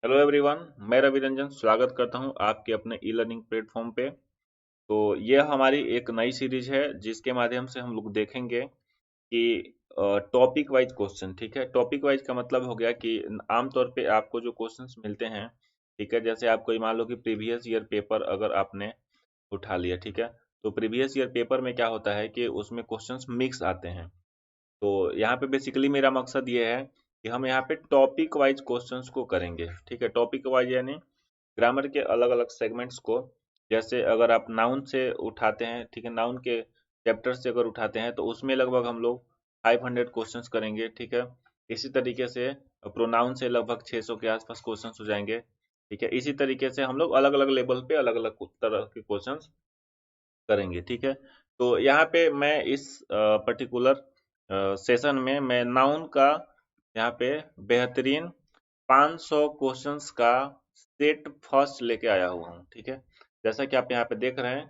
Hello everyone, मैं रवि रंजन स्वागत करता हूं आपके अपने ई लर्निंग प्लेटफॉर्म पे। तो ये हमारी एक नई सीरीज है जिसके माध्यम से हम लोग देखेंगे कि टॉपिक वाइज क्वेश्चन। ठीक है, टॉपिक वाइज का मतलब हो गया कि आमतौर पे आपको जो क्वेश्चंस मिलते हैं, ठीक है, जैसे आपको मान लो कि प्रीवियस ईयर पेपर अगर आपने उठा लिया, ठीक है, तो प्रीवियस ईयर पेपर में क्या होता है कि उसमें क्वेश्चंस मिक्स आते हैं। तो यहाँ पे बेसिकली मेरा मकसद ये है कि हम यहाँ पे टॉपिक वाइज क्वेश्चंस को करेंगे। ठीक है, टॉपिक वाइज यानी ग्रामर के अलग अलग सेगमेंट्स को, जैसे अगर आप नाउन से उठाते हैं, ठीक है, नाउन के चैप्टर से अगर उठाते हैं तो उसमें लगभग हम लोग 500 क्वेश्चंस करेंगे। ठीक है, इसी तरीके से प्रोनाउन से लगभग 600 के आसपास क्वेश्चंस हो जाएंगे। ठीक है, इसी तरीके से हम लोग अलग अलग लेवल पे अलग अलग तरह के क्वेश्चंस करेंगे। ठीक है, तो यहाँ पे मैं इस पर्टिकुलर सेशन में मैं नाउन का यहाँ पे बेहतरीन 500 क्वेश्चंस का सेट फर्स्ट लेके आया हुआ हूँ। ठीक है, जैसा कि आप यहाँ पे देख रहे हैं,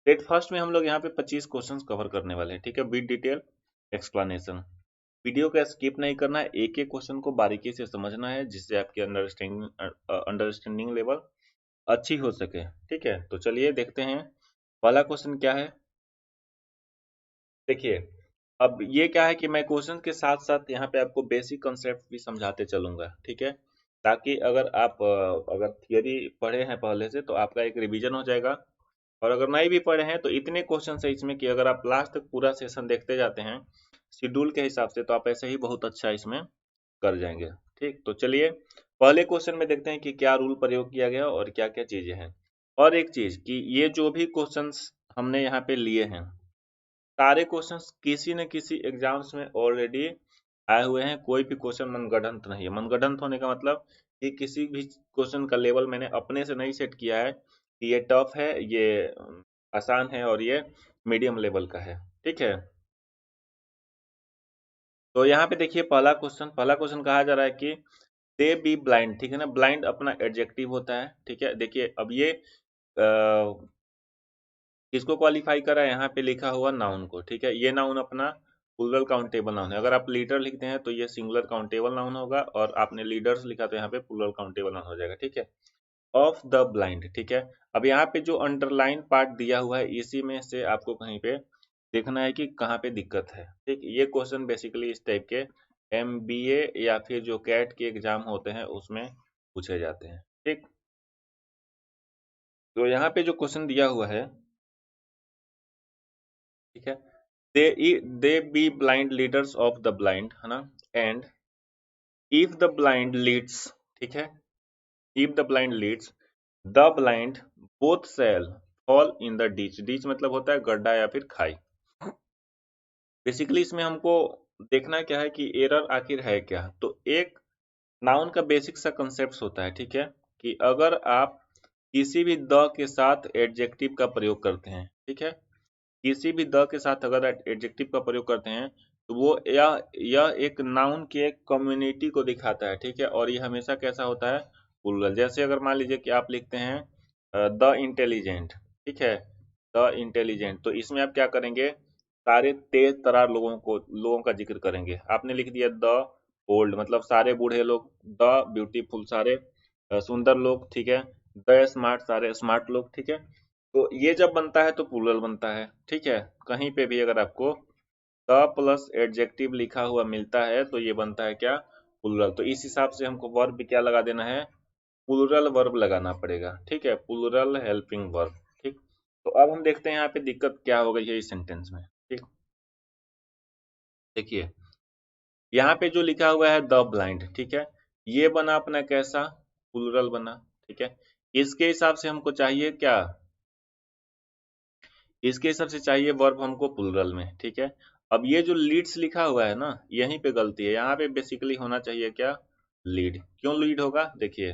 सेट फर्स्ट में हम लोग यहाँ पे 25 क्वेश्चंस कवर करने वाले हैं। ठीक है, विद डिटेल एक्सप्लेनेशन। वीडियो का स्किप नहीं करना है, एक एक क्वेश्चन को बारीकी से समझना है जिससे आपकी अंडरस्टैंडिंग लेवल अच्छी हो सके। ठीक है, तो चलिए देखते हैं पहला क्वेश्चन क्या है। देखिए, अब ये क्या है कि मैं क्वेश्चन के साथ साथ यहाँ पे आपको बेसिक कंसेप्ट भी समझाते चलूंगा। ठीक है, ताकि अगर आप अगर थियरी पढ़े हैं पहले से तो आपका एक रिवीजन हो जाएगा, और अगर नहीं भी पढ़े हैं तो इतने क्वेश्चन है इसमें कि अगर आप लास्ट तक पूरा सेशन देखते जाते हैं शेड्यूल के हिसाब से तो आप ऐसे ही बहुत अच्छा इसमें कर जाएंगे। ठीक, तो चलिए पहले क्वेश्चन में देखते हैं कि क्या रूल प्रयोग किया गया और क्या क्या चीजें हैं। और एक चीज कि ये जो भी क्वेश्चंस हमने यहाँ पे लिए हैं, सारे क्वेश्चंस किसी न किसी एग्जाम्स में ऑलरेडी आए हुए हैं। कोई भी क्वेश्चन मनगढ़ंत नहीं है। मनगढ़ंत होने का मतलब कि किसी भी क्वेश्चन का लेवल मैंने अपने से नहीं सेट किया है कि ये टफ है, ये आसान है और ये मीडियम लेवल का है। ठीक है, तो यहाँ पे देखिए पहला क्वेश्चन कहा जा रहा है कि दे बी ब्लाइंड। ठीक है ना, ब्लाइंड अपना एडजेक्टिव होता है। ठीक है, देखिए अब ये किसको क्वालिफाई करा है, यहाँ पे लिखा हुआ नाउन को। ठीक है, ये नाउन अपना प्लूरल काउंटेबल नाउन है। अगर आप लीडर लिखते हैं तो ये सिंगुलर काउंटेबल नाउन होगा, और आपने लीडर्स लिखा तो यहाँ पे प्लूरल काउंटेबल नाउन हो जाएगा। ठीक है, ऑफ द ब्लाइंड। ठीक है, अब यहाँ पे जो अंडरलाइन पार्ट दिया हुआ है इसी में से आपको कहीं पे देखना है कि कहाँ पे दिक्कत है। ठीक, ये क्वेश्चन बेसिकली इस टाइप के एमबीए या फिर जो कैट के एग्जाम होते हैं उसमें पूछे जाते हैं। ठीक, तो यहाँ पे जो क्वेश्चन दिया हुआ है, ठीक है, they be blind leaders of the blind, है ना, and if the blind leads, ठीक है, if the blind leads the blind both shall fall in the ditch. Ditch मतलब होता है गड्ढा या फिर खाई। बेसिकली इसमें हमको देखना क्या है कि एरर आखिर है क्या। तो एक नाउन का बेसिक सा कंसेप्ट होता है, ठीक है, कि अगर आप किसी भी द के साथ एडजेक्टिव का प्रयोग करते हैं, ठीक है, किसी भी द के साथ अगर एडजेक्टिव का प्रयोग करते हैं तो वो यह एक नाउन की एक कम्युनिटी को दिखाता है। ठीक है, और ये हमेशा कैसा होता है, प्लूरल। जैसे अगर मान लीजिए कि आप लिखते हैं द इंटेलिजेंट, ठीक है, द इंटेलिजेंट, तो इसमें आप क्या करेंगे, सारे तेज तरार लोगों का जिक्र करेंगे। आपने लिख दिया द ओल्ड मतलब सारे बूढ़े लोग, द ब्यूटीफुल सारे सुंदर लोग, ठीक है, द स्मार्ट सारे स्मार्ट लोग। ठीक है, तो ये जब बनता है तो प्लूरल बनता है। ठीक है, कहीं पे भी अगर आपको द प्लस एडजेक्टिव लिखा हुआ मिलता है तो ये बनता है क्या, प्लूरल। तो इस हिसाब से हमको वर्ब भी क्या लगा देना है, प्लूरल वर्ब लगाना पड़ेगा। ठीक है, प्लूरल हेल्पिंग वर्ब। ठीक, तो अब हम देखते हैं यहाँ पे दिक्कत क्या हो गई है इस सेंटेंस में। ठीक, देखिए यहाँ पे जो लिखा हुआ है द ब्लाइंड, ठीक है, ये बना अपना कैसा, प्लूरल बना। ठीक है, इसके हिसाब से हमको चाहिए क्या, इसके हिसाब से चाहिए वर्ब हमको प्लूरल में। ठीक है, अब ये जो लीड्स लिखा हुआ है ना, यहीं पे गलती है। यहाँ पे बेसिकली होना चाहिए क्या, लीड। क्यों लीड होगा, देखिए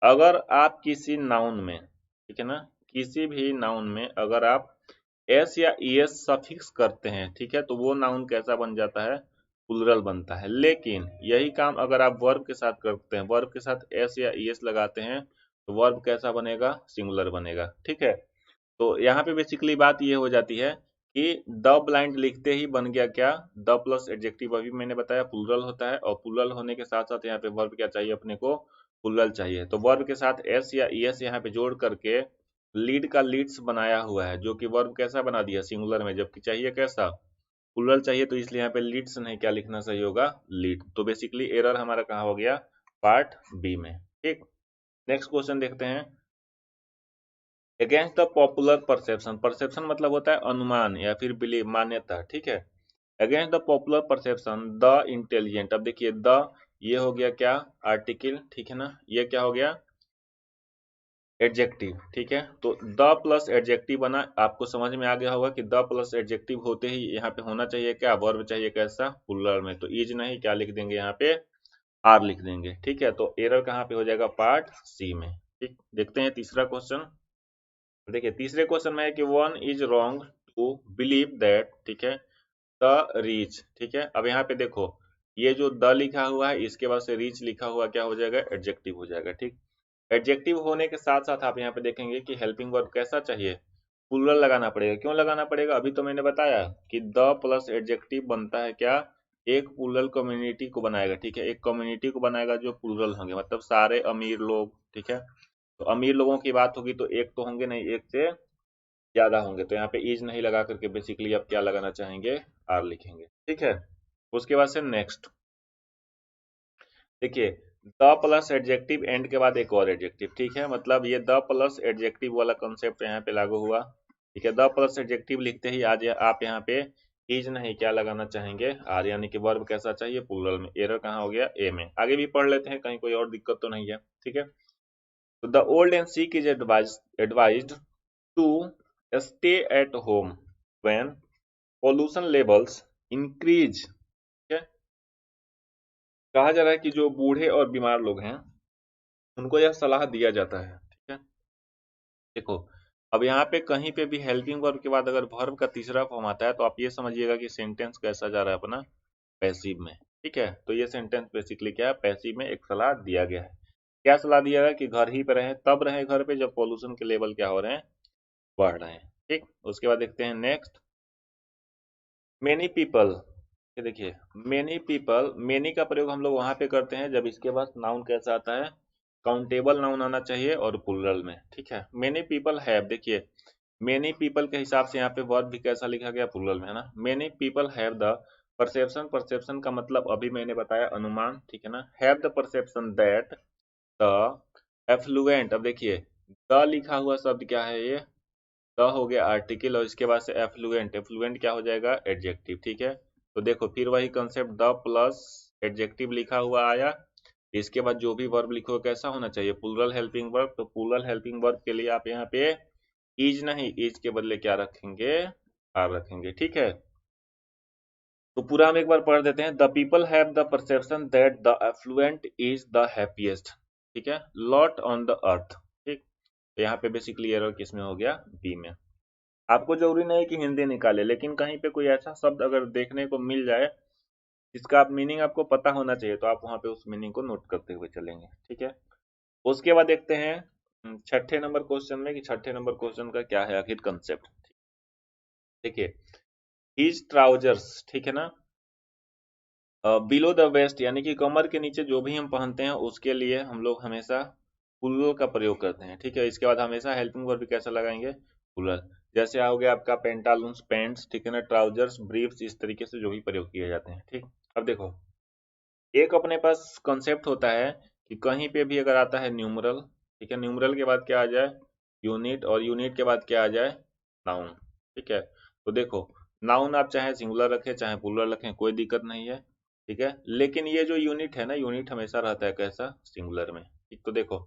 अगर आप किसी नाउन में, ठीक है ना, किसी भी नाउन में अगर आप एस या ईएस सफिक्स करते हैं, ठीक है, तो वो नाउन कैसा बन जाता है, प्लूरल बनता है। लेकिन यही काम अगर आप वर्ब के साथ करते हैं, वर्ब के साथ एस या ईएस लगाते हैं तो वर्ब कैसा बनेगा, सिंगुलर बनेगा। ठीक है, तो यहाँ पे बेसिकली बात ये हो जाती है कि द ब्लाइंड लिखते ही बन गया क्या, द प्लस एडजेक्टिव, अभी मैंने बताया प्लूरल होता है, और प्लूरल होने के साथ साथ यहाँ पे वर्ब क्या चाहिए अपने को, प्लूरल चाहिए। तो वर्ब के साथ एस या ईएस यहाँ पे जोड़ करके लीड का लीड्स बनाया हुआ है, जो कि वर्ब कैसा बना दिया, सिंगुलर में, जबकि चाहिए कैसा, प्लूरल चाहिए, तो इसलिए यहाँ पे लीड्स नहीं, क्या लिखना सही होगा, लीड। तो बेसिकली एरर हमारा कहाँ हो गया, पार्ट बी में। ठीक, नेक्स्ट क्वेश्चन देखते हैं। Against the popular perception, perception मतलब होता है अनुमान या फिर बिलीव, मान्यता, ठीक है। Against the popular perception the intelligent, अब देखिए द, ये हो गया क्या, आर्टिकल, ठीक है ना, ये क्या हो गया, एडजेक्टिव, ठीक है। तो द प्लस एडजेक्टिव बना, आपको समझ में आ गया होगा कि द प्लस एडजेक्टिव होते ही यहाँ पे होना चाहिए क्या, वर्ब चाहिए कैसा, प्लूरल में। तो इज नहीं, क्या लिख देंगे यहाँ पे, आर लिख देंगे, ठीक है। तो एरर कहाँ पे हो जाएगा, पार्ट सी में। ठीक, देखते हैं तीसरा क्वेश्चन। देखिए तीसरे क्वेश्चन में है कि one is wrong to believe that, ठीक है, द रीच, ठीक है। अब यहाँ पे देखो, ये जो द लिखा हुआ है इसके बाद से रीच लिखा हुआ क्या हो जाएगा, एडजेक्टिव हो जाएगा। ठीक, एडजेक्टिव होने के साथ साथ आप यहाँ पे देखेंगे कि हेल्पिंग वर्ब कैसा चाहिए, प्लूरल लगाना पड़ेगा। क्यों लगाना पड़ेगा, अभी तो मैंने बताया कि द प्लस एडजेक्टिव बनता है क्या, एक प्लूरल कम्युनिटी को बनाएगा, ठीक है, एक कम्युनिटी को बनाएगा जो प्लूरल होंगे, मतलब सारे अमीर लोग, ठीक है। तो अमीर लोगों की बात होगी तो एक तो होंगे नहीं, एक से ज्यादा होंगे। तो यहाँ पे इज नहीं लगा करके बेसिकली आप क्या लगाना चाहेंगे, आर लिखेंगे, ठीक है। उसके बाद से नेक्स्ट देखिए, द प्लस एडजेक्टिव एंड के बाद एक और एडजेक्टिव, ठीक है, मतलब ये द प्लस एडजेक्टिव वाला कंसेप्ट यहाँ पे लागू हुआ, ठीक है। द प्लस एडजेक्टिव लिखते ही आज आप यहाँ पे इज नहीं, क्या लगाना चाहेंगे, आर, यानी कि वर्ब कैसा चाहिए, प्लूरल में। एरर कहाँ हो गया, ए में। आगे भी पढ़ लेते हैं, कहीं कोई और दिक्कत तो नहीं है, ठीक है। तो the old and sick is advised to stay at home when pollution levels increase, ठीक है। कहा जा रहा है कि जो बूढ़े और बीमार लोग हैं उनको यह सलाह दिया जाता है, ठीक है। देखो, अब यहाँ पे कहीं पे भी हेल्पिंग वर्ब के बाद अगर वर्ब का तीसरा फॉर्म आता है तो आप ये समझिएगा कि सेंटेंस कैसा जा रहा है अपना, पैसिव में, ठीक है। तो ये सेंटेंस बेसिकली क्या है, पैसिव में एक सलाह दिया गया है। क्या सलाह दिया गया कि घर ही पे रहें, तब रहें घर पे जब पॉल्यूशन के लेवल क्या हो रहे हैं, बढ़ रहे हैं। ठीक, उसके बाद देखते हैं नेक्स्ट, मेनी पीपल। ये देखिए, मेनी पीपल, मेनी का प्रयोग हम लोग वहां पे करते हैं जब इसके बाद नाउन कैसा आता है, काउंटेबल नाउन आना चाहिए और प्लूरल में, ठीक है। मेनी पीपल हैव, देखिए मेनी पीपल के हिसाब से यहाँ पे वर्ब भी कैसा लिखा गया, प्लूरल में, है ना। Many people have the perception, perception का मतलब अभी मैंने बताया अनुमान, ठीक है ना। Have the perception that the affluent, अब देखिए द लिखा हुआ शब्द क्या है, ये द हो गया आर्टिकल, और इसके बाद से एफ्लुएंट, एफ्लुएंट क्या हो जाएगा, एडजेक्टिव, ठीक है। तो देखो फिर वही कंसेप्ट, द प्लस एडजेक्टिव लिखा हुआ आया, इसके बाद जो भी वर्ब लिखो कैसा होना चाहिए, प्लूरल हेल्पिंग वर्ब। तो प्लूरल हेल्पिंग वर्ब के लिए आप यहाँ पे इज नहीं, इज के बदले क्या रखेंगे, आर रखेंगे, ठीक है। तो पूरा हम एक बार पढ़ देते हैं। The people have the perception that the affluent is the happiest, ठीक है, लॉट ऑन द अर्थ। ठीक, तो यहाँ पे बेसिकली एरर किसमें हो गया, बी में। आपको जरूरी नहीं कि हिंदी निकाले, लेकिन कहीं पे कोई ऐसा शब्द अगर देखने को मिल जाए जिसका आप मीनिंग आपको पता होना चाहिए, तो आप वहां पे उस मीनिंग को नोट करते हुए चलेंगे, ठीक है। उसके बाद देखते हैं छठे नंबर क्वेश्चन में कि छठे नंबर क्वेश्चन का क्या है आखिर कंसेप्ट। देखिए, हिज ट्राउजर्स, ठीक है ना, बिलो द वेस्ट, यानी कि कमर के नीचे जो भी हम पहनते हैं उसके लिए हम लोग हमेशा प्लूरल का प्रयोग करते हैं, ठीक है। इसके बाद हमेशा हेल्पिंग वर्ब भी कैसा लगाएंगे, प्लूरल। जैसे आओगे आपका पेंटालून्स, पैंट्स, ठीक है ना, ट्राउजर्स, ब्रीफ्स, इस तरीके से जो भी प्रयोग किए जाते हैं। ठीक, अब देखो, एक अपने पास कंसेप्ट होता है कि कहीं पे भी अगर आता है न्यूमरल, ठीक है, न्यूमरल के बाद क्या आ जाए, यूनिट, और यूनिट के बाद क्या आ जाए, नाउन, ठीक है। तो देखो, नाउन आप चाहे सिंगुलर रखें चाहे प्लूरल रखें, कोई दिक्कत नहीं है, ठीक है। लेकिन ये जो यूनिट है ना, यूनिट हमेशा रहता है कैसा, सिंगुलर में। ठीक, तो देखो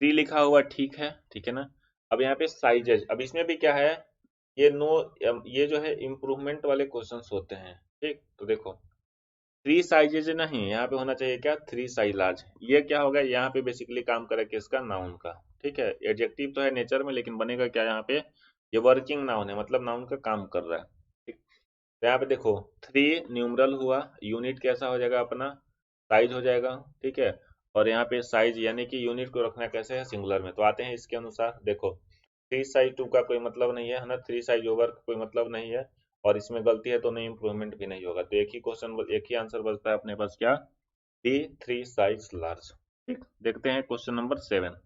सी लिखा हुआ ठीक है, ठीक है ना। अब यहाँ पे साइजेज, अब इसमें भी क्या है, ये नो, ये जो है इम्प्रूवमेंट वाले क्वेश्चंस होते हैं। ठीक, तो देखो थ्री साइजेज नहीं, यहाँ पे होना चाहिए क्या, थ्री साइज लार्ज। ये क्या होगा, यहाँ पे बेसिकली काम करे किसका, नाउन का, ठीक है। एडजेक्टिव तो है नेचर में, लेकिन बनेगा क्या यहाँ पे, ये वर्किंग नाउन है, मतलब नाउन का काम कर रहा है। ठीक, तो यहाँ पे देखो थ्री न्यूमरल हुआ, यूनिट कैसा हो जाएगा अपना, साइज हो जाएगा, ठीक है। और यहाँ पे साइज यानी कि यूनिट को रखना कैसे है, सिंगुलर में। तो आते हैं इसके अनुसार, देखो थ्री साइज टू का कोई मतलब नहीं है ना, थ्री साइज ओवर का कोई मतलब नहीं है, और इसमें गलती है तो नहीं इम्प्रूवमेंट भी नहीं होगा, तो एक ही क्वेश्चन, एक ही आंसर बचता है अपने पास, क्या, डी, थ्री साइज लार्ज। ठीक, देखते हैं क्वेश्चन नंबर 7।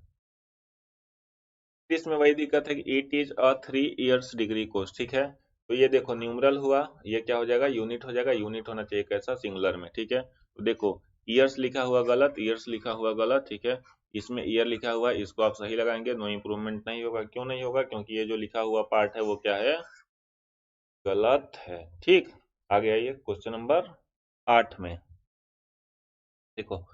इसमें वही दिक्कत है कि it is a 3 years degree course, ठीक है। तो ये देखो न्यूमरल हुआ, ये क्या हो जाएगा, यूनिट हो जाएगा, यूनिट होना चाहिए कैसा, सिंगुलर में, ठीक है। तो देखो ईयर्स लिखा हुआ गलत, ईयर्स लिखा हुआ गलत, ठीक है। इसमें ईयर लिखा हुआ है, इसको आप सही लगाएंगे, नो इम्प्रूवमेंट नहीं होगा, क्यों नहीं होगा, क्योंकि ये जो लिखा हुआ पार्ट है वो क्या है, गलत है। ठीक, आगे आइए क्वेश्चन नंबर 8 में। देखो,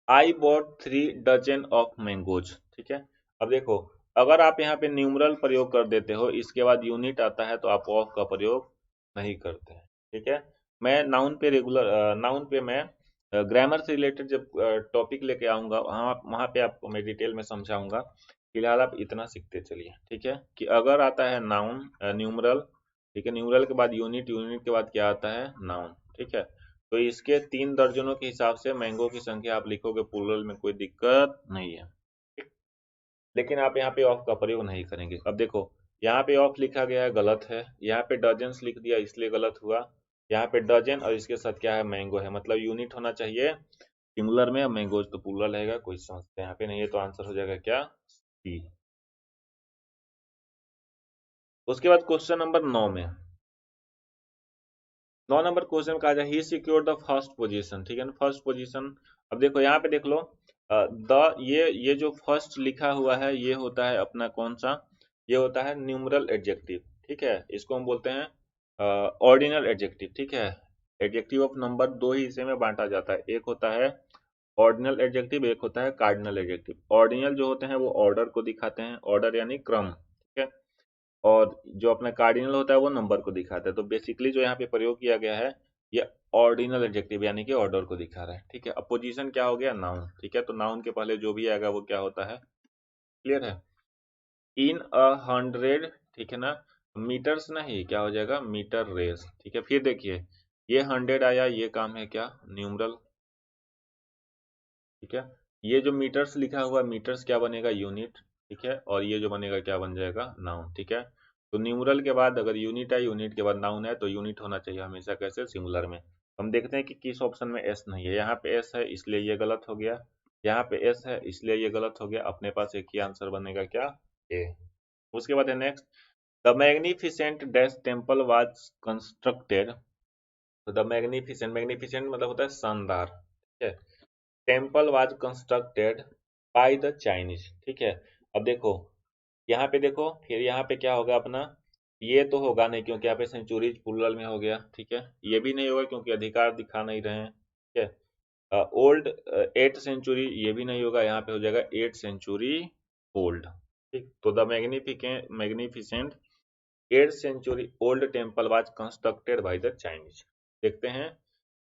I bought 3 dozen of mangoes, ठीक है। अब देखो, अगर आप यहाँ पे न्यूमरल प्रयोग कर देते हो, इसके बाद यूनिट आता है, तो आप ऑफ का प्रयोग नहीं करते हैं, ठीक है। मैं नाउन पे रेगुलर, नाउन पे मैं ग्रामर से रिलेटेड जब टॉपिक लेके आऊंगा, वहाँ वहाँ पे आपको मैं डिटेल में समझाऊंगा। फिलहाल आप इतना सीखते चलिए, ठीक है, कि अगर आता है नाउन, न्यूमरल, ठीक है, न्यूमरल के बाद यूनिट, यूनिट के बाद क्या आता है, नाउन, ठीक है। तो इसके 3 दर्जनों के हिसाब से मैंगो की संख्या आप लिखोगे प्लूरल में, कोई दिक्कत नहीं है, ठीक? लेकिन आप यहाँ पे ऑफ का प्रयोग नहीं करेंगे। अब देखो, यहाँ पे ऑफ लिखा गया है, गलत है। यहाँ पे डजन्स लिख दिया, इसलिए गलत हुआ। यहाँ पे डजन और इसके साथ क्या है, मैंगो है, मतलब यूनिट होना चाहिए सिंगुलर में, मैंगोज तो प्लूरल रहेगा, कोई समस्या यहाँ पे नहीं है, तो आंसर हो जाएगा क्या, सी। उसके बाद क्वेश्चन नंबर 9 में, 9 नंबर क्वेश्चन कहा जाए, ही सिक्योर द फर्स्ट पोजीशन, ठीक है ना, फर्स्ट पोजीशन। अब देखो यहाँ पे देख लो, द, ये जो फर्स्ट लिखा हुआ है, ये होता है अपना कौन सा, ये होता है न्यूमरल एडजेक्टिव, ठीक है। इसको हम बोलते हैं ऑर्डिनल एडजेक्टिव, ठीक है। एडजेक्टिव ऑफ नंबर दो ही हिस्से में बांटा जाता है, एक होता है ऑर्डिनल एडजेक्टिव, एक होता है कार्डिनल एडजेक्टिव। ऑर्डिनल जो होते हैं वो ऑर्डर को दिखाते हैं, ऑर्डर यानी क्रम, ठीक है। और जो अपना कार्डिनल होता है वो नंबर को दिखाता है। तो बेसिकली जो यहाँ पे प्रयोग किया गया है, ये ऑर्डिनल एडजेक्टिव यानी कि ऑर्डर को दिखा रहा है, ठीक है। अब पोजीशन क्या हो गया, नाउन, ठीक है। तो नाउन के पहले जो भी आएगा वो क्या होता है, क्लियर है। इन 100, ठीक है ना, मीटर्स नहीं, क्या हो जाएगा, मीटर रेस, ठीक है। फिर देखिए, ये 100 आया, ये काम है क्या, न्यूमरल, ठीक है। ये जो मीटर्स लिखा हुआ है, मीटर्स क्या बनेगा, यूनिट, ठीक है। और ये जो बनेगा क्या बन जाएगा, नाउन, ठीक है। तो न्यूमरल के बाद अगर यूनिट है, यूनिट के बाद नाउन है, तो यूनिट होना चाहिए हमेशा कैसे, सिंगुलर में। हम देखते हैं कि किस ऑप्शन में एस नहीं है। यहाँ पे एस है, इसलिए ये गलत हो गया। यहाँ पे एस है, इसलिए ये गलत हो गया। अपने पास एक ही आंसर बनेगा, क्या, ए। उसके बाद है next, the magnificent dash temple was constructed. तो द मैग्निफिसेंट, मैग्निफिसेंट मतलब होता है शानदार, ठीक है। Temple was constructed by the Chinese, ठीक है। अब देखो, यहाँ पे देखो, फिर यहाँ पे क्या होगा अपना, ये तो होगा नहीं क्योंकि यहाँ पे सेंचुरीज प्लूरल में हो गया, ठीक है। ये भी नहीं होगा क्योंकि अधिकार दिखा नहीं रहे हैं, ठीक है। ओल्ड 8th सेंचुरी, ये भी नहीं होगा, यहाँ पे हो जाएगा 8th सेंचुरी ओल्ड, ठीक। तो the magnificent 8th century old temple was constructed by the Chinese. देखते हैं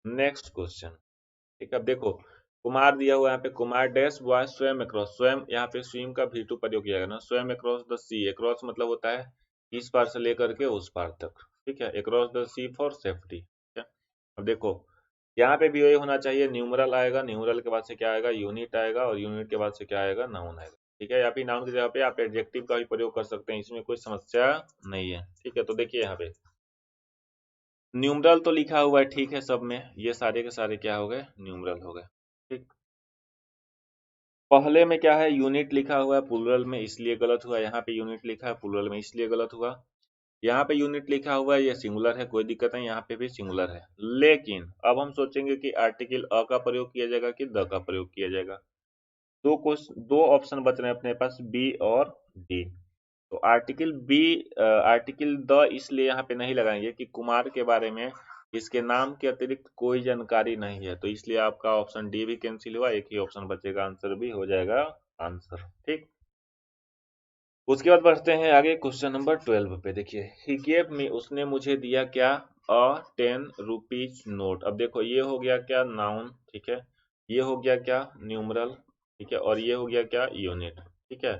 नेक्स्ट क्वेश्चन, ठीक है। अब देखो, कुमार दिया हुआ है यहाँ पे, कुमार डैश बॉय स्वयं अक्रॉस, स्वयं यहाँ पे स्विम का भी टू प्रयोग किया गया ना, स्वयं अक्रॉस द सी। अक्रॉस मतलब होता है इस पार से लेकर के उस पार तक, ठीक है। Across the sea for safety, ठीक है। अब देखो, यहाँ पे भी वही होना चाहिए, न्यूमरल आएगा, न्यूमरल के बाद से क्या आएगा, यूनिट आएगा, और यूनिट के बाद से क्या आएगा, नाउन आएगा, ठीक है। या फिर नाउन की जगह पे आप एडजेक्टिव का भी प्रयोग कर सकते हैं, इसमें कोई समस्या नहीं है, ठीक है। तो देखिए यहाँ पे न्यूमरल तो लिखा हुआ है, ठीक है, सब में ये सारे के सारे क्या हो गए, न्यूमरल हो गए, ठीक। पहले में क्या है, यूनिट लिखा हुआ है प्लूरल में, इसलिए गलत हुआ। यहाँ पे यूनिट लिखा है प्लूरल में, इसलिए गलत हुआ। यहाँ पे यूनिट लिखा हुआ है, ये सिंगुलर है, कोई दिक्कत नहीं, यहाँ पे भी सिंगुलर है। लेकिन अब हम सोचेंगे कि आर्टिकल अ का प्रयोग किया जाएगा कि द का प्रयोग किया जाएगा। दो ऑप्शन बच रहे हैं अपने पास, बी और डी। तो आर्टिकल बी, आर्टिकल द इसलिए यहाँ पे नहीं लगाएंगे कि कुमार के बारे में इसके नाम के अतिरिक्त कोई जानकारी नहीं है, तो इसलिए आपका ऑप्शन डी भी कैंसिल हुआ, एक ही ऑप्शन बचेगा, आंसर भी हो जाएगा आंसर, ठीक। उसके बाद बढ़ते हैं आगे क्वेश्चन नंबर 12 पे। देखिए, ही गेव मी, उसने मुझे दिया क्या, अ 10 रुपीज नोट। अब देखो, ये हो गया क्या, नाउन, ठीक है। ये हो गया क्या, न्यूमरल, ठीक है। और ये हो गया क्या, यूनिट, ठीक है।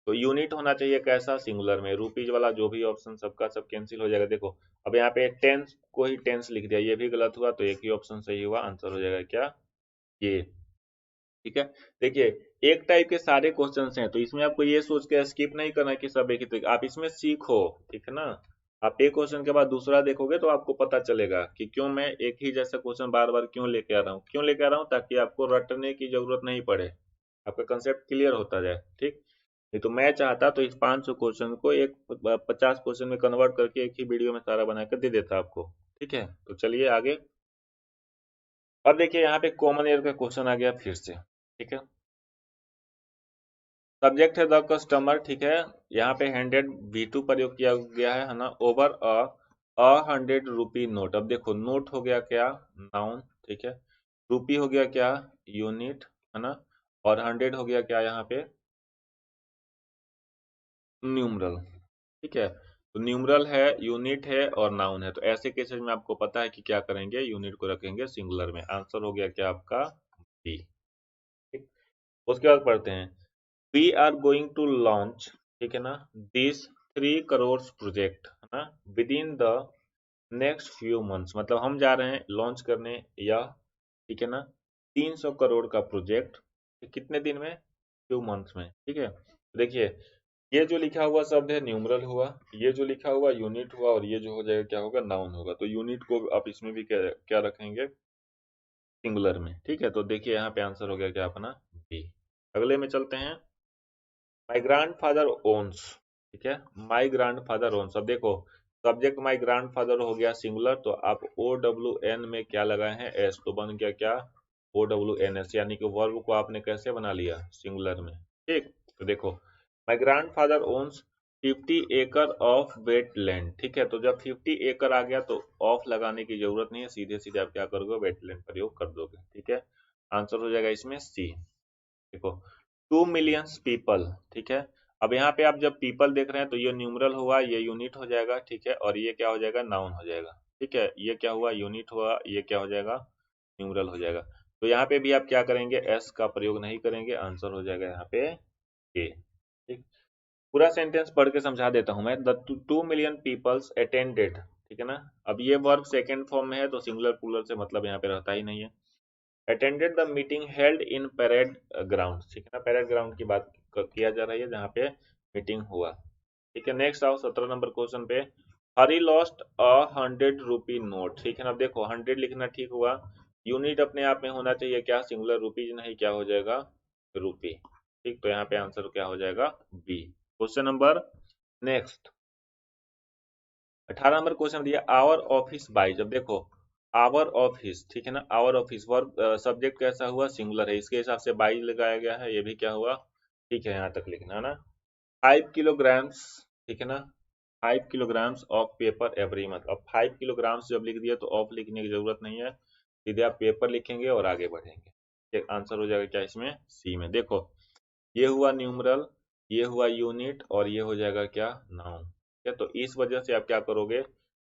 तो यूनिट होना चाहिए कैसा, सिंगुलर में। रुपीज वाला जो भी ऑप्शन सबका सब कैंसिल हो जाएगा। देखो, अब यहाँ पे टेंस को ही टेंस लिख दिया, ये भी गलत हुआ, तो एक ही ऑप्शन सही हुआ, आंसर हो जाएगा क्या, ये। ठीक है। देखिए, एक टाइप के सारे क्वेश्चंस हैं, तो इसमें आपको ये सोच के स्किप नहीं करना कि सब एक ही तरीके, आप इसमें सीखो। ठीक है ना। आप एक क्वेश्चन के बाद दूसरा देखोगे तो आपको पता चलेगा कि क्यों मैं एक ही जैसा क्वेश्चन बार बार क्यों लेके आ रहा हूँ, क्यों लेके आ रहा हूँ, ताकि आपको रटने की जरूरत नहीं पड़े, आपका कंसेप्ट क्लियर होता जाए। ठीक। नहीं तो मैं चाहता तो इस 500 क्वेश्चन को एक 50 क्वेश्चन में कन्वर्ट करके एक ही वीडियो में सारा बना कर दे देता आपको। ठीक है, तो चलिए आगे। अब देखिए यहाँ पे कॉमन एयर का क्वेश्चन आ गया फिर से। ठीक है। सब्जेक्ट है द कस्टमर। ठीक है। यहाँ पे 100 V2 प्रयोग किया गया है ना, ओवर अ 100 रुपी नोट। अब देखो, नोट हो गया क्या, नाउन। ठीक है। रुपी हो गया क्या, यूनिट, है ना। और 100 हो गया क्या यहाँ पे, न्यूमरल। ठीक है। तो न्यूमरल है, यूनिट है और नाउन है, तो ऐसे केसेस में आपको पता है कि क्या करेंगे, यूनिट को रखेंगे सिंगुलर में। आंसर हो गया क्या आपका, बी। ठीक। उसके बाद पढ़ते हैं, we are going to launch, ठीक है ना, दिस 3 करोड़ प्रोजेक्ट, है ना, within the next few months. मतलब हम जा रहे हैं लॉन्च करने, या ठीक है ना, 300 करोड़ का प्रोजेक्ट कितने दिन में, फ्यू मंथ्स में। ठीक है। देखिए, ये जो लिखा हुआ शब्द है न्यूमरल हुआ, ये जो लिखा हुआ यूनिट हुआ, और ये जो हो जाएगा क्या होगा, नाउन होगा। तो यूनिट को आप इसमें भी क्या क्या रखेंगे, सिंगुलर में। ठीक है। तो देखिए यहाँ पे आंसर हो गया क्या अपना, बी। अगले में चलते हैं, माई ग्रैंड फादर ओन्स। ठीक है। My grandfather owns. अब देखो, सब्जेक्ट माई ग्रैंड फादर हो गया सिंगुलर, तो आप OWN में क्या लगाए हैं, एस, तो बन गया क्या, OWNS, यानी कि वर्ब को आपने कैसे बना लिया, सिंगुलर में। ठीक। तो देखो, माई ग्रैंड फादर ओन्स 50 एकड़ ऑफ वेट लैंड। ठीक है। तो जब 50 एकड़ आ गया तो ऑफ लगाने की जरूरत नहीं है, सीधे सीधे आप क्या करोगे, वेट लैंड प्रयोग कर दोगे। ठीक है। आंसर हो जाएगा इसमें सी। देखो, 2 मिलियंस पीपल। ठीक है। अब यहाँ पे आप जब पीपल देख रहे हैं तो ये न्यूमरल हुआ, ये यूनिट हो जाएगा। ठीक है। और ये क्या हो जाएगा, नाउन हो जाएगा। ठीक है। ये क्या हुआ, यूनिट हुआ, ये क्या हो जाएगा, न्यूमरल हो जाएगा। तो यहाँ पे भी आप क्या करेंगे, एस का प्रयोग नहीं करेंगे, आंसर हो जाएगा यहाँ पे ए। ठीक। पूरा सेंटेंस पढ़ के समझा देता हूँ मैं, द 2 मिलियन पीपल्स अटेंडेड। ठीक है ना। अब ये वर्ब सेकेंड फॉर्म में है तो सिंगुलर प्लूरल से मतलब यहाँ पे रहता ही नहीं है। Attended the meeting held in parade ground. ठीक है ना, परेड ग्राउंड की बात किया जा रही है जहाँ पे मीटिंग हुआ। ठीक है। नेक्स्ट आओ 17 नंबर क्वेश्चन पे, हरी लॉस्ट अ 100 रुपी नोट। ठीक है ना। अब देखो, 100 लिखना ठीक हुआ, यूनिट अपने आप में होना चाहिए क्या, सिंगुलर, रुपीज नहीं, क्या हो जाएगा, रुपी। ठीक। तो यहाँ पे आंसर क्या हो जाएगा, B. Question number next, 18 number question दिया, आवर ऑफिस बाई। जब देखो, आवर ऑफिस, ठीक है ना, आवर ऑफिस, वर्ब सब्जेक्ट कैसा हुआ, सिंगुलर है, इसके हिसाब से बाई लगाया गया है, ये भी क्या हुआ, ठीक है, यहाँ तक लिखना है ना। 5 किलोग्राम्स, ठीक है ना, 5 kilograms of paper every month. अब 5 किलोग्राम्स जब लिख दिया तो ऑफ लिखने की जरूरत नहीं है, सीधे आप पेपर लिखेंगे और आगे बढ़ेंगे। ठीक, आंसर हो जाएगा क्या इसमें, सी में। देखो, ये हुआ न्यूमरल, ये हुआ यूनिट, और ये हो जाएगा क्या, नाउन। ठीक है। तो इस वजह से आप क्या करोगे,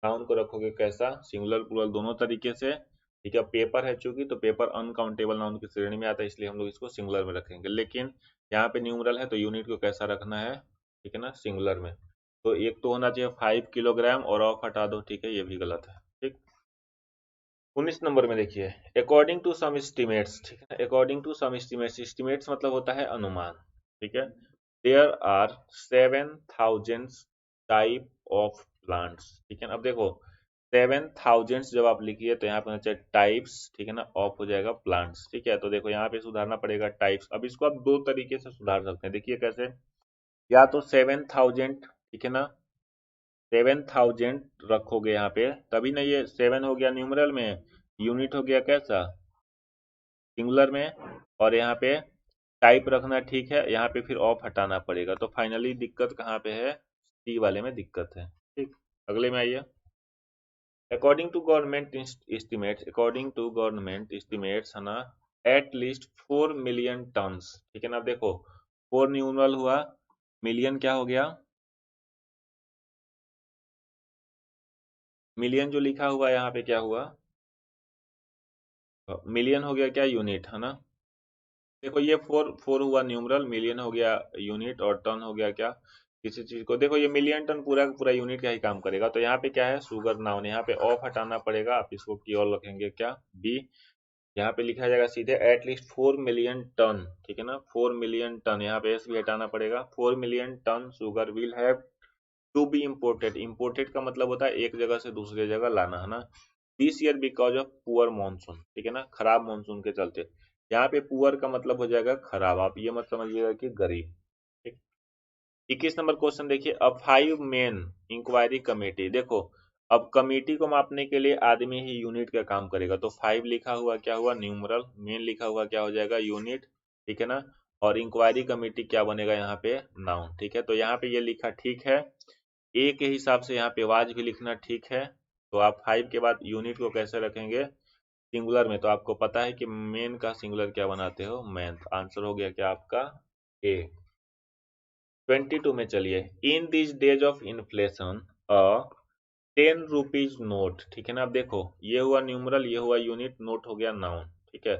नाउन को रखोगे कैसा, सिंगुलर प्लूरल दोनों तरीके से। ठीक है। पेपर है चूंकि, तो पेपर अनकाउंटेबल नाउन की श्रेणी में आता है, इसलिए हम लोग इसको सिंगुलर में रखेंगे। लेकिन यहाँ पे न्यूमरल है तो यूनिट को कैसा रखना है, ठीक है ना, सिंगुलर में। तो एक तो होना चाहिए 5 किलोग्राम, और ऑफ हटा दो, ठीक है, ये भी गलत है। ठीक। 19 नंबर में देखिए, अकॉर्डिंग टू सम एस्टिमेट्स। ठीक है ना, according to some estimates, estimates मतलब होता है अनुमान। ठीक है। There are 7,000 type of plants. ठीक है ना। अब देखो, 7,000 जब आप लिखिए तो यहाँ पे होना चाहिए टाइप्स, ठीक है ना, ऑफ हो जाएगा प्लांट्स। ठीक है। तो देखो यहाँ पे सुधारना पड़ेगा टाइप्स। अब इसको आप दो तरीके से सुधार सकते हैं, देखिए कैसे, या तो 7,000, ठीक है ना, 7,000 रखोगे यहाँ पे, तभी ना ये 7 हो गया न्यूमरल में, यूनिट हो गया कैसा, सिंगुलर में, और यहाँ पे टाइप रखना, ठीक है, यहाँ पे फिर ऑफ हटाना पड़ेगा। तो फाइनली दिक्कत कहाँ पे है, सी वाले में दिक्कत है। ठीक। अगले में आइए, according to government estimates, according to government estimates, है ना, एट लीस्ट 4 मिलियन टन्स। ठीक है ना। अब देखो, 4 न्यूमरल हुआ, मिलियन क्या हो गया, मिलियन जो लिखा हुआ यहाँ पे क्या हुआ, मिलियन हो गया क्या, यूनिट, है ना। देखो, ये फोर फोर हुआ न्यूमरल, मिलियन हो गया यूनिट, और टन हो गया क्या, किसी चीज को। देखो, ये मिलियन टन पूरा का पूरा यूनिट का ही काम करेगा। तो यहाँ पे क्या है, शुगर नाउन, यहाँ पे ऑफ हटाना पड़ेगा, आप इसको की और रखेंगे क्या, बी। यहाँ पे लिखा जाएगा सीधे एटलीस्ट 4 मिलियन टन, ठीक है ना, 4 मिलियन टन, यहाँ पे एस भी हटाना पड़ेगा। 4 million ton sugar will have to be imported. Imported का मतलब होता है एक जगह से दूसरी जगह लाना, है ना। This year because of poor monsoon, ठीक है ना, खराब मानसून के चलते। यहाँ पे पुअर का मतलब हो जाएगा खराब, आप ये मत समझिएगा कि गरीब। ठीक। 21 नंबर क्वेश्चन देखिए, अ 5 मेन इंक्वायरी कमेटी। देखो, अब कमेटी को मापने के लिए आदमी ही यूनिट का काम करेगा, तो 5 लिखा हुआ क्या हुआ, न्यूमरल, मेन लिखा हुआ क्या हो जाएगा, यूनिट, ठीक है ना। और इंक्वायरी कमेटी क्या बनेगा यहाँ पे, नाउन, ठीक है। तो यहाँ पे ये लिखा ठीक है, ए के हिसाब से यहाँ पे वाज भी लिखना ठीक है। तो आप 5 के बाद यूनिट को कैसे रखेंगे, सिंगुलर में, तो आपको पता है कि मेन का सिंगुलर क्या बनाते हो, मैन। आंसर हो गया क्या आपका, ए। 22 में चलिए, in this days of inflation a 10 rupees note, ठीक है ना। अब देखो, ये हुआ न्यूमरल, ये हुआ यूनिट, नोट हो गया नाउन, ठीक है।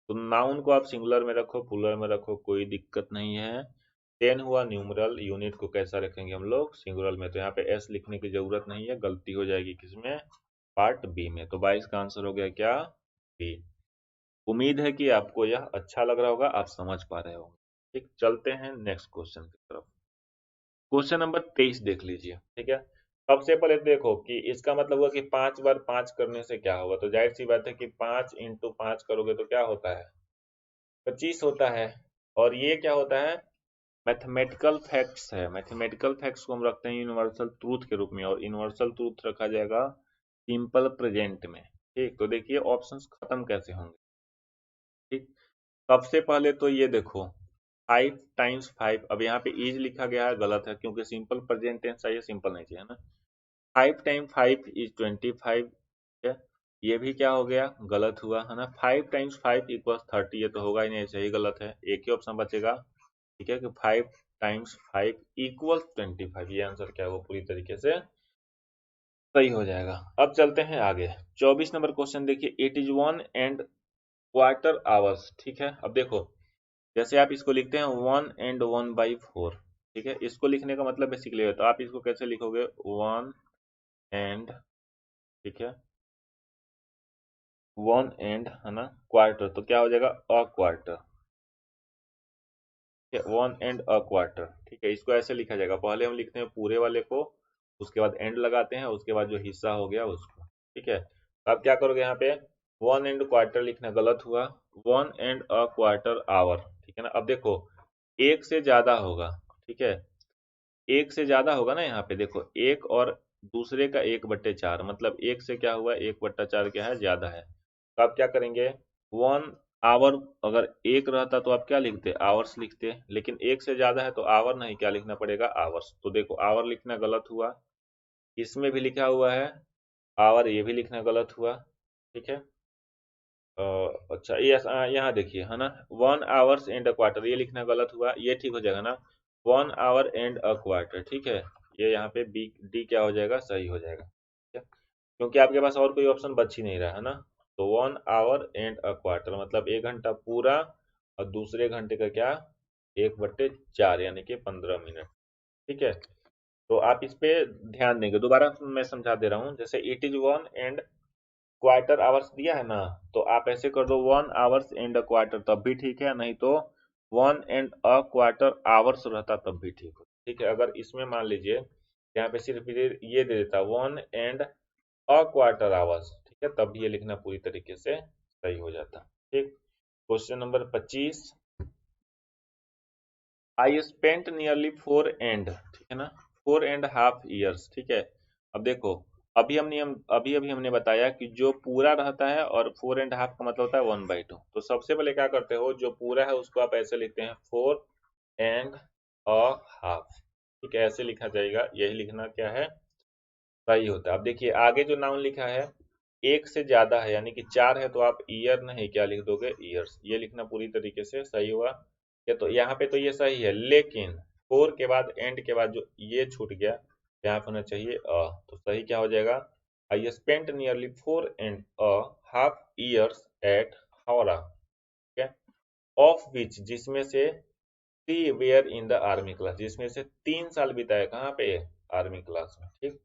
तो नाउन को आप सिंगुलर में रखो, प्लूरल में रखो, कोई दिक्कत नहीं है। 10 हुआ न्यूमरल, यूनिट को कैसा रखेंगे हम लोग, सिंगुलर में। तो यहाँ पे एस लिखने की जरूरत नहीं है, गलती हो जाएगी किसमें, पार्ट बी में। तो 22 का आंसर हो गया क्या, बी। उम्मीद है कि आपको यह अच्छा लग रहा होगा, आप समझ पा रहे होंगे। ठीक, चलते हैं नेक्स्ट क्वेश्चन की तरफ। क्वेश्चन नंबर 23 देख लीजिए, ठीक है। सबसे पहले देखो कि इसका मतलब हुआ कि 5 बार 5 करने से क्या होगा, तो जाहिर सी बात है कि 5 × 5 करोगे तो क्या होता है, 25 होता है। और ये क्या होता है, मैथमेटिकल फैक्ट्स है। मैथमेटिकल फैक्ट्स को हम रखते हैं यूनिवर्सल ट्रूथ के रूप में, और यूनिवर्सल ट्रूथ रखा जाएगा सिंपल प्रेजेंट में। ठीक, तो देखिए ऑप्शंस खत्म कैसे होंगे। ठीक, सबसे पहले तो ये देखो, 5 × 5, अब यहाँ पे इज लिखा गया है, गलत है, क्योंकि सिंपल प्रेजेंट टेंस चाहिए, सिंपल नहीं चाहिए ना। 5 × 5 = 25 है, ये भी क्या हो गया, गलत हुआ, है ना। 5 × 5 = 30, ये तो होगा ही नहीं, सही गलत है, एक ही ऑप्शन बचेगा, ठीक है, कि 5 × 5 = 25, ये आंसर क्या है, वो पूरी तरीके से सही हो जाएगा। अब चलते हैं आगे, 24 नंबर क्वेश्चन देखिए, इट इज 1 1/4 आवर्स, ठीक है। अब देखो, जैसे आप इसको लिखते हैं 1 and 1/4, ठीक है, इसको लिखने का मतलब बेसिकली है, तो आप इसको कैसे लिखोगे, 1 and, ठीक है, 1 and, है ना, क्वार्टर, तो क्या हो जाएगा, अ क्वार्टर, 1 and 1/4, ठीक है। इसको ऐसे लिखा जाएगा, पहले हम लिखते हैं पूरे वाले को, उसके बाद एंड लगाते हैं, उसके बाद जो हिस्सा हो गया उसको, ठीक है। तो आप क्या करोगे, यहाँ पे 1 and 1/4 लिखना गलत हुआ, 1 and 1/4 आवर, ठीक है ना। अब देखो, एक से ज्यादा होगा, ठीक है, एक से ज्यादा होगा ना, यहाँ पे देखो, एक और दूसरे का 1/4, मतलब एक से क्या हुआ, 1/4 क्या है, ज्यादा है। तो आप क्या करेंगे, 1 आवर, अगर एक रहता तो आप क्या लिखते, आवर्स लिखते, लेकिन एक से ज्यादा है तो आवर नहीं, क्या लिखना पड़ेगा, आवर्स। तो देखो, आवर लिखना गलत हुआ, इसमें भी लिखा हुआ है आवर, ये भी लिखना गलत हुआ, ठीक है। अच्छा, यस, यहाँ देखिए, है ना, 1 hours and 1/4, ये लिखना गलत हुआ, ये ठीक हो जाएगा ना, 1 hour and 1/4, ठीक है। ये यहाँ पे बी डी क्या हो जाएगा, सही हो जाएगा, ठीक है, क्योंकि आपके पास और कोई ऑप्शन बच ही नहीं रहा है ना। तो 1 hour and 1/4 मतलब 1 घंटा पूरा, और दूसरे घंटे का क्या, 1/4, यानी कि 15 मिनट, ठीक है। तो आप इस पे ध्यान देंगे, दोबारा मैं समझा दे रहा हूँ, जैसे इट इज 1 and 1/4 आवर्स दिया है ना, तो आप ऐसे कर दो 1 hours and 1/4, तब भी ठीक है, नहीं तो 1 and 1/4 रहता तब भी ठीक हो, ठीक है। अगर इसमें मान लीजिए यहाँ पे सिर्फ ये दे देता 1 and 1/4 आवर्स, ठीक है, तब भी ये लिखना पूरी तरीके से सही हो जाता, ठीक। Question number 25, I spent nearly 4 and, ठीक है ना, 4.5 years, ठीक है। अब देखो, अभी अभी हमने बताया कि जो पूरा रहता है, और 4.5 का मतलब होता है 1/2। तो सबसे पहले क्या करते हो, जो पूरा है उसको आप ऐसे लिखते हैं 4.5, ठीक है, ऐसे लिखा जाएगा, यही लिखना क्या है, सही होता है। अब देखिए आगे जो नाउन लिखा है, एक से ज्यादा है, यानी कि 4 है, तो आप ईयर नहीं, क्या लिख दोगे, ईयर्स, ये लिखना पूरी तरीके से सही हुआ। ये तो यहाँ पे तो ये सही है, लेकिन 4 के बाद एंड के बाद जो ये छूट गया, यहाँ पे होना चाहिए तो सही क्या हो जाएगा, I spent nearly 4.5 years at Howrah, ठीक है, ऑफ विच, जिसमें से 3 were in the army class, जिसमें से 3 साल बिताए कहाँ पे, आर्मी क्लास में, ठीक।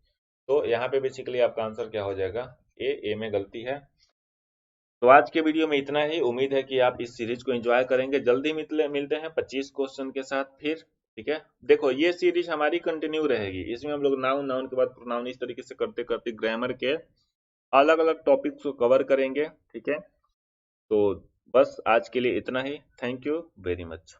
तो यहाँ पे बेसिकली आपका आंसर क्या हो जाएगा, ए में गलती है। तो आज के वीडियो में इतना ही। उम्मीद है कि आप इस सीरीज को एंजॉय करेंगे। जल्दी मिलते हैं 25 क्वेश्चन के साथ फिर। ठीक है, देखो ये सीरीज हमारी कंटिन्यू रहेगी। इसमें हम लोग नाउन, नाउन के बाद प्रोनाउन, इस तरीके से करते करते ग्रामर के अलग अलग टॉपिक्स को कवर करेंगे। ठीक है, तो बस आज के लिए इतना ही। Thank you very much.